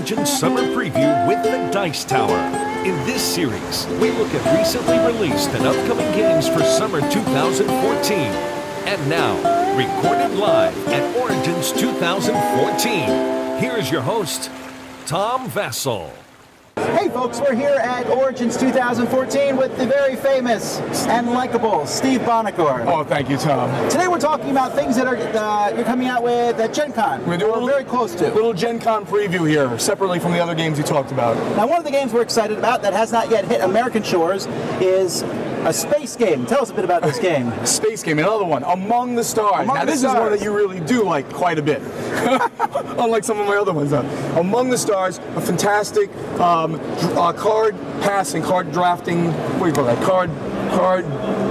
Origin Summer Preview with the Dice Tower. In this series, we look at recently released and upcoming games for Summer 2014. And now, recorded live at Origins 2014, here's your host, Tom Vassell. Hey folks, we're here at Origins 2014 with the very famous and likable Steve Bonacore. Oh, thank you, Tom. Today we're talking about things that are you're coming out with at Gen Con. We're very close to. Little Gen Con preview here, separately from the other games you talked about. Now, one of the games we're excited about that has not yet hit American shores is a space game. Tell us a bit about this game. Space game, another one, Among the Stars. Now, this is one that you really do like quite a bit, unlike some of my other ones. Among the Stars, a fantastic card passing, card drafting, what do you call that? Card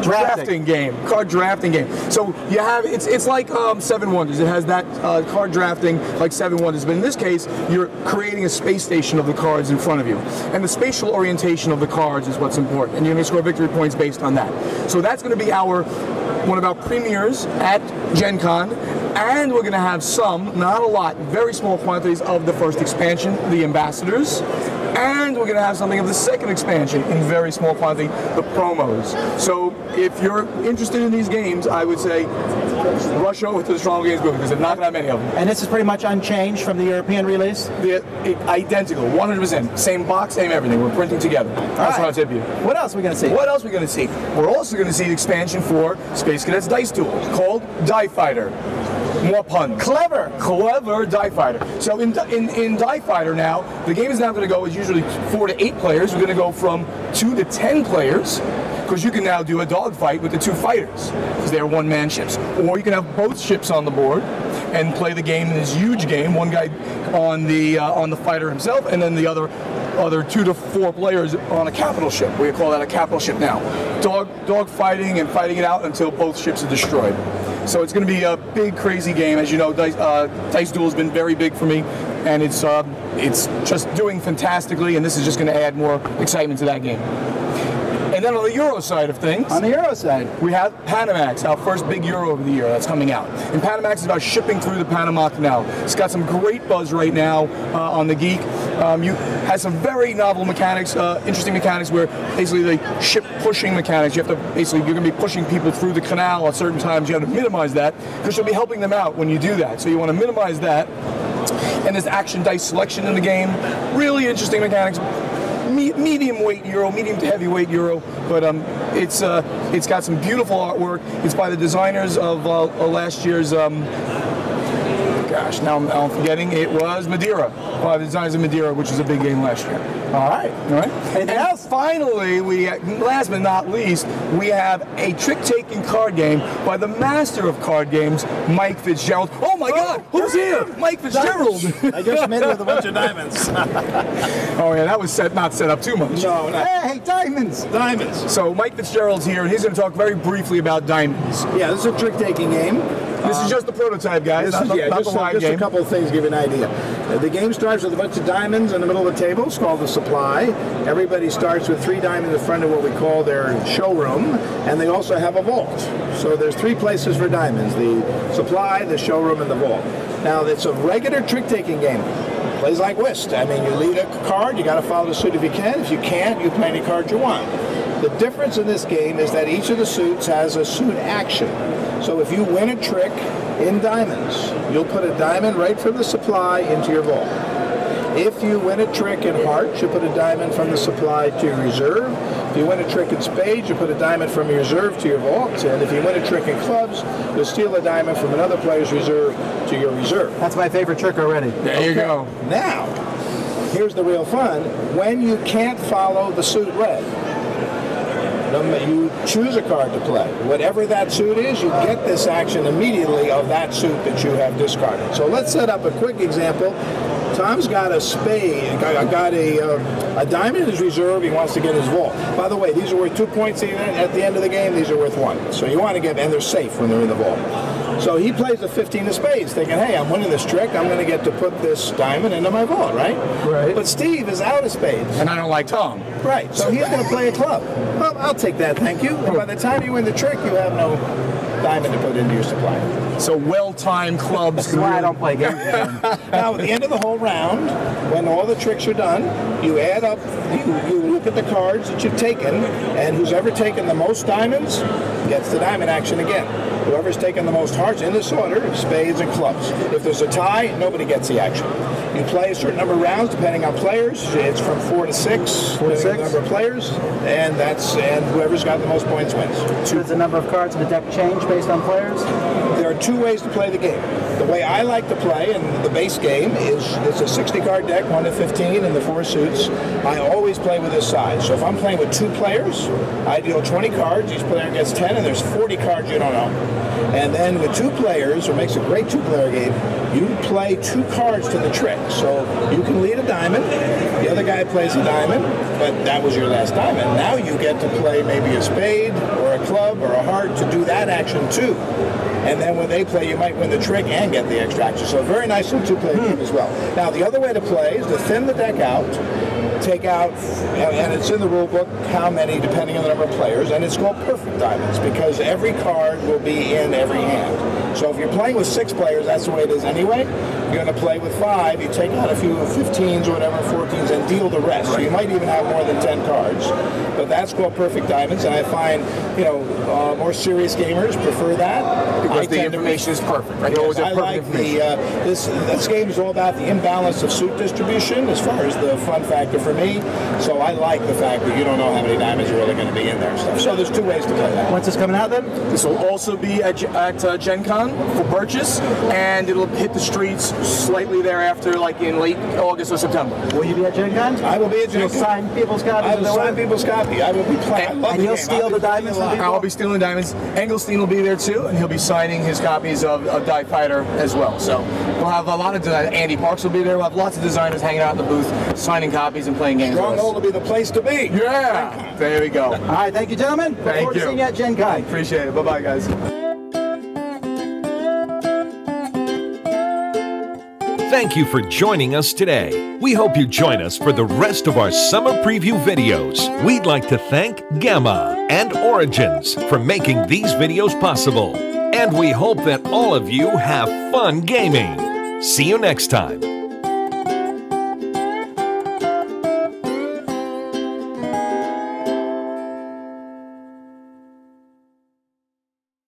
drafting game. Card drafting game. So you have, it's like Seven Wonders. It has that card drafting like Seven Wonders, but in this case, you're creating a space station of the cards in front of you. And the spatial orientation of the cards is what's important. And you're going to score victory points based on that. So that's going to be one of our premieres at Gen Con. And we're going to have some, not a lot, very small quantities of the first expansion, the Ambassadors. And we're going to have something of the second expansion in very small quantity, the promos. So if you're interested in these games, I would say rush over to the Stronghold games booth because there's not that many of them. And this is pretty much unchanged from the European release? Identical, 100%. Same box, same everything. We're printing together. That's what I'll tip you. What else are we going to see? What else are we going to see? We're also going to see the expansion for Space Cadets Dice Duel called Die Fighter. More puns. Clever Die Fighter. So in Die Fighter now, the game is now going to go, it's usually 4 to 8 players. We're going to go from 2 to 10 players, because you can now do a dogfight with the 2 fighters, because they're one-man ships. Or you can have both ships on the board and play the game in this huge game. One guy on the fighter himself, and then the other 2 to 4 players on a capital ship. We call that a capital ship now. Dog fighting and fighting it out until both ships are destroyed. So it's going to be a big, crazy game. As you know, Dice Duel has been very big for me, and it's just doing fantastically, and this is just going to add more excitement to that game. And then on the Euro side of things, we have Panamax, our first big Euro of the year that's coming out. And Panamax is about shipping through the Panama Canal. It's got some great buzz right now on the Geek. Has some very novel mechanics, interesting mechanics where basically the ship pushing mechanics. You have to you're going to be pushing people through the canal at certain times. You have to minimize that because you'll be helping them out when you do that. So you want to minimize that. And there's action dice selection in the game. Really interesting mechanics. Medium to heavyweight Euro, but it's got some beautiful artwork. It's by the designers of last year's. Gosh, now I'm forgetting. It was Madeira. By the designers of Madeira, which was a big game last year. All right. And now finally, last but not least, we have a trick-taking card game by the master of card games, Mike Fitzgerald. Oh my God, who's here? Mike Fitzgerald. I just met with a bunch of diamonds. Oh yeah, that was not set up too much. No. Hey, diamonds. So Mike Fitzgerald's here, and he's going to talk very briefly about diamonds. Yeah, this is a trick-taking game. This is just the prototype, guys. Just a couple of things to give you an idea. The game starts with a bunch of diamonds in the middle of the table. It's called the supply. Everybody starts with 3 diamonds in front of what we call their showroom, and they also have a vault. So there's 3 places for diamonds: the supply, the showroom, and the vault. Now, it's a regular trick-taking game. It plays like whist. I mean, you lead a card, you got to follow the suit if you can. If you can't, you play any card you want. The difference in this game is that each of the suits has a suit action. So if you win a trick in diamonds, you'll put a diamond right from the supply into your vault. If you win a trick in hearts, you put a diamond from the supply to your reserve. If you win a trick in spades, you put a diamond from your reserve to your vault. And if you win a trick in clubs, you'll steal a diamond from another player's reserve to your reserve. That's my favorite trick already. There you go. Now, here's the real fun. When you can't follow the suit red, you choose a card to play. Whatever that suit is, you get this action immediately of that suit that you have discarded. So let's set up a quick example. Tom's got a spade, got a diamond in his reserve. He wants to get his vault. By the way, these are worth 2 points at the end of the game. These are worth 1. So you want to get, and they're safe when they're in the vault. So he plays a 15 of spades, thinking, hey, I'm winning this trick. I'm going to get to put this diamond into my vault, right? Right. But Steve is out of spades. And I don't like Tom. Right. So he's going to play a club. Well, I'll take that, thank you. And by the time you win the trick, you have no diamond to put into your supply. So well-timed clubs. That's why I don't play games. Now, at the end of the whole round, when all the tricks are done, you add up, you look at the cards that you've taken, and who's ever taken the most diamonds gets the diamond action again. Whoever's taken the most hearts in this order, spades and clubs. If there's a tie, nobody gets the action. You play a certain number of rounds depending on players. It's from 4 to 6, depending on the number of players, and whoever's got the most points wins. Does the number of cards in the deck change based on players? There are two ways to play the game. The way I like to play, and the base game, is it's a 60-card deck, 1 to 15, and the 4 suits. I always play with this size. So if I'm playing with 2 players, I deal 20 cards. Each player gets 10, and there's 40 cards you don't know. And then with 2 players, what makes a great 2-player game, you play 2 cards to the trick. So you can lead a diamond, the other guy plays a diamond, but that was your last diamond. Now you get to play maybe a spade or a club or a heart to do that action too. And then when they play, you might win the trick and get the extra action. So a very nice little 2-player game as well. Now the other way to play is to thin the deck out, take out, and it's in the rule book how many depending on the number of players, and it's called perfect diamonds because every card will be in every hand. So if you're playing with 6 players, that's the way it is anyway. You're going to play with 5, you take out a few 15s or whatever, 14s, and deal the rest. So you might even have more than 10 cards. But that's called perfect diamonds, and I find, more serious gamers prefer that. Because the information is perfect, right? Yes, I like this game is all about the imbalance of suit distribution as far as the fun factor for me. So I like the fact that you don't know how many diamonds are really going to be in there and stuff. So there's 2 ways to play that. When's this coming out then? This will also be at Gen Con for purchase, and it'll hit the streets slightly thereafter, like in late August or September. Will you be at Gen Con? I will be at Gen Con. You'll sign people's copies? I will sign people's copy. I will be playing. And you'll steal the diamonds from people? I'll be stealing diamonds. Engelstein will be there too, and he'll be signing his copies of Die Fighter as well. So we'll have a lot of Andy Parks will be there. We'll have lots of designers hanging out in the booth, signing copies and playing games. Stronghold will be the place to be. Yeah, there we go. All right, thank you, gentlemen. Look forward to seeing you at Gen Con. Appreciate it. Bye-bye, guys. Thank you for joining us today. We hope you join us for the rest of our summer preview videos. We'd like to thank Gamma and Origins for making these videos possible. And we hope that all of you have fun gaming. See you next time.